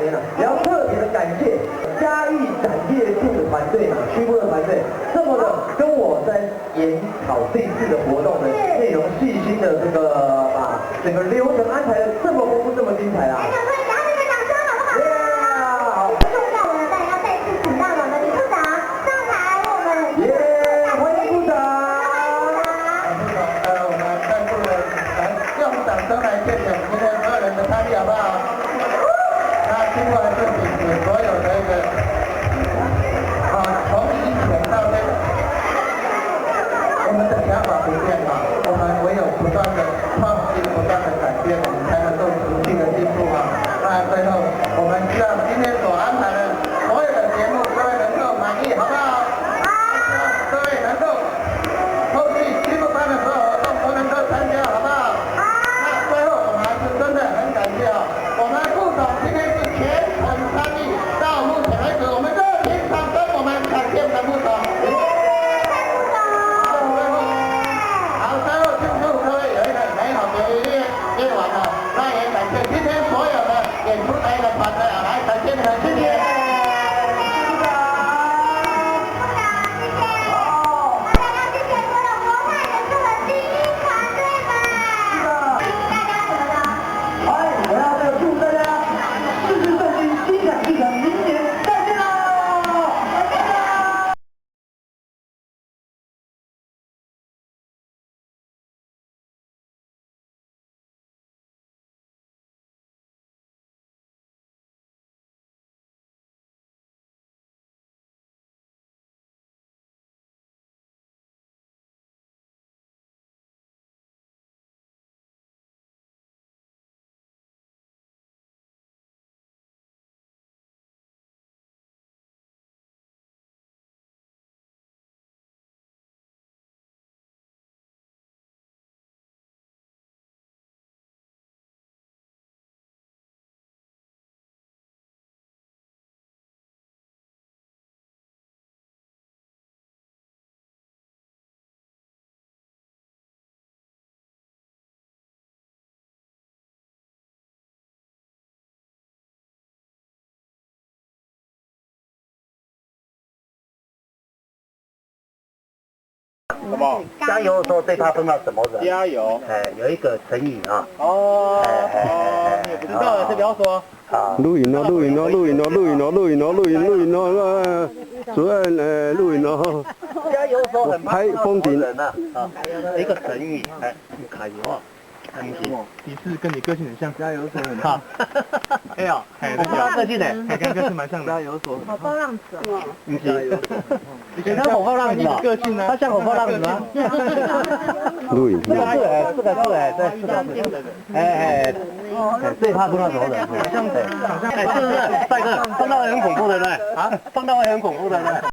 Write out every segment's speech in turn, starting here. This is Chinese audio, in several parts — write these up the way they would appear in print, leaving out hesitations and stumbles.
年了，也要特别的感谢嘉义展业处的团队区部的团队，这么的跟我在研讨这次的活动的内容细心的把整个流程安排的这么丰富，这么精彩啊！什么？加油的时候最怕碰到什么人？加油！有一个成语啊。你也不知道，先不要说。录影哦，录影哦，录影哦，录影哦，录影哦，录影，录影哦，主任，录影哦。加油的时候很拍风景人啊，一个成语，加油啊！你是跟你个性很像，加油手很好。哎呦，我跟他个性呢，跟个性蛮像的。加油手。火爆浪子哦。加油手。你看火爆浪子啊？个性呢？他像火爆浪子吗？录影。对，最怕碰到什么人？好像是不是？帅哥，碰到会很恐怖的，对不对？啊，碰到会很恐怖的，对。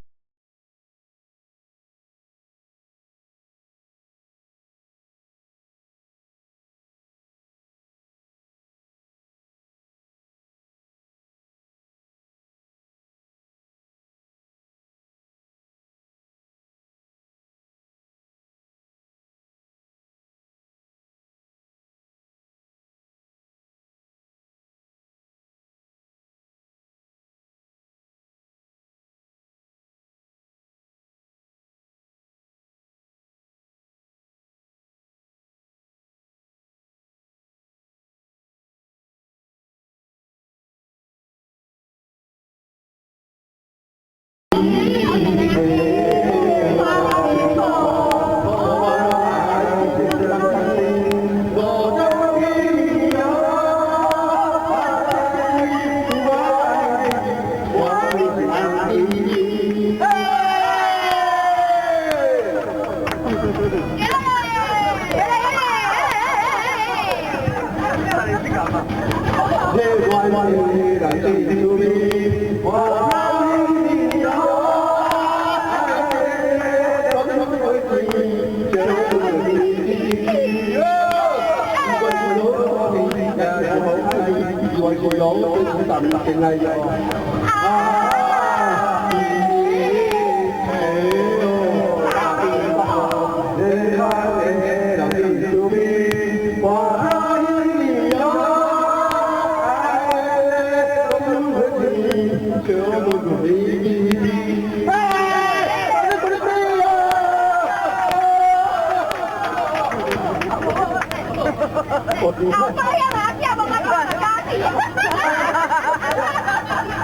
好多样啊，叫我们做家庭。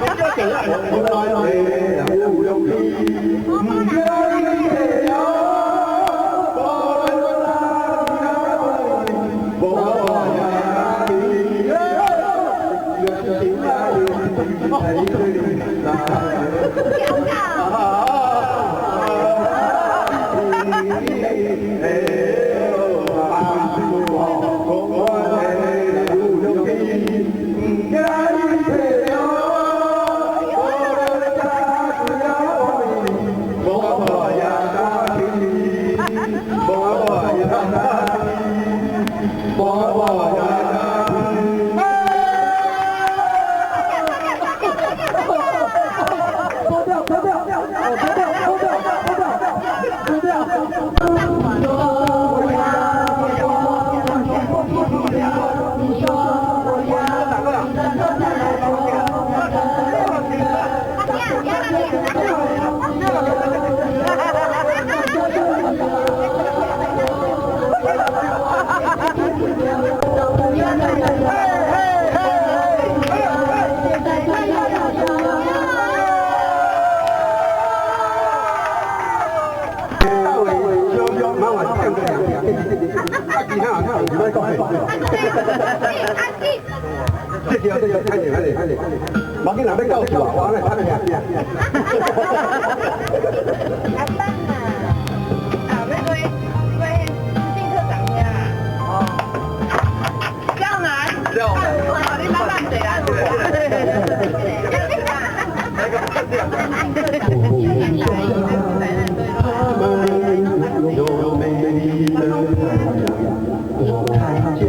你叫谁啊？马给哪边告诉我，完了他们俩。阿爸嘛，啊，那位新科长呀，哦，江南，你慢慢地啊，有美丽的我看见。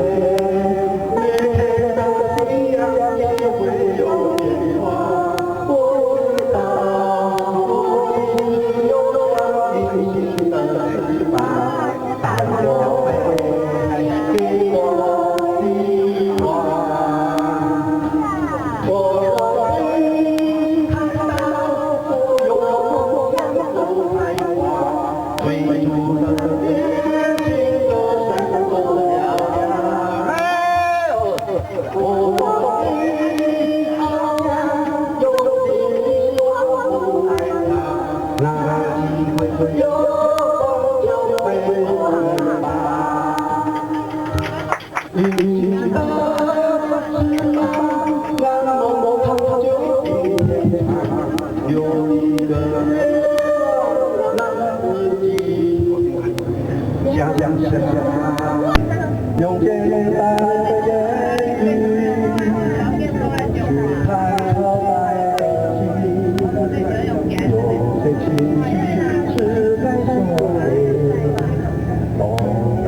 用简单的言语，去谈好爱情。有些情绪是该说的，懂得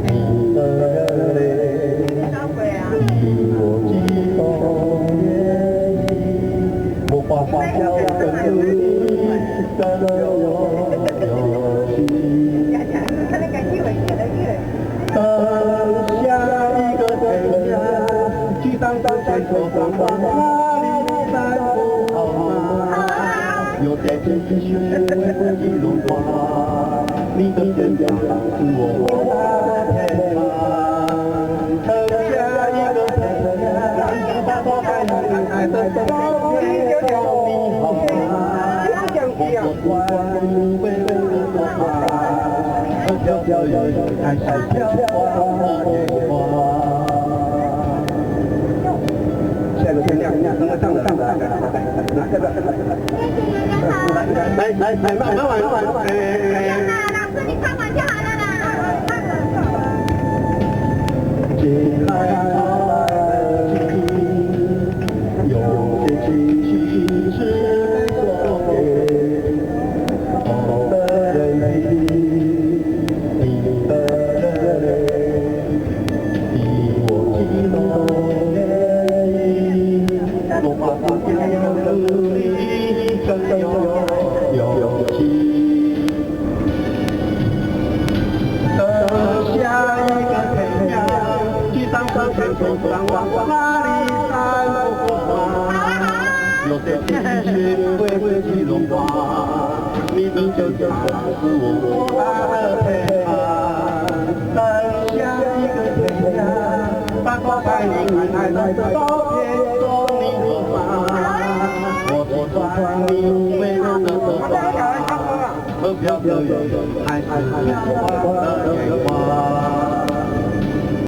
你的泪，比我激动也已，我花花笑跟你的游戏。等下一个天亮，去上山牵手逛逛，哪里散步好吗？有些积雪会去融化，你的肩膀是我的肩膀。等下一个天亮，把花开满爱的高原叫你好吗？我关不会的说话，飘飘摇摇开始飘花。下个天亮，等我上来。来，慢慢。老师，你唱完就好了啦。解开爱情，有些情绪是说给懂的人你的泪，比我激动也已，我把它丢你更有勇气。等下一个天亮，去上山牵手逛逛，哪里散步花？有些情绪会去融化，你的肩膀是我的陪伴。奶奶的照片送你何方？我说穿你为了何方？飘飘飘远，还是飘花的年华。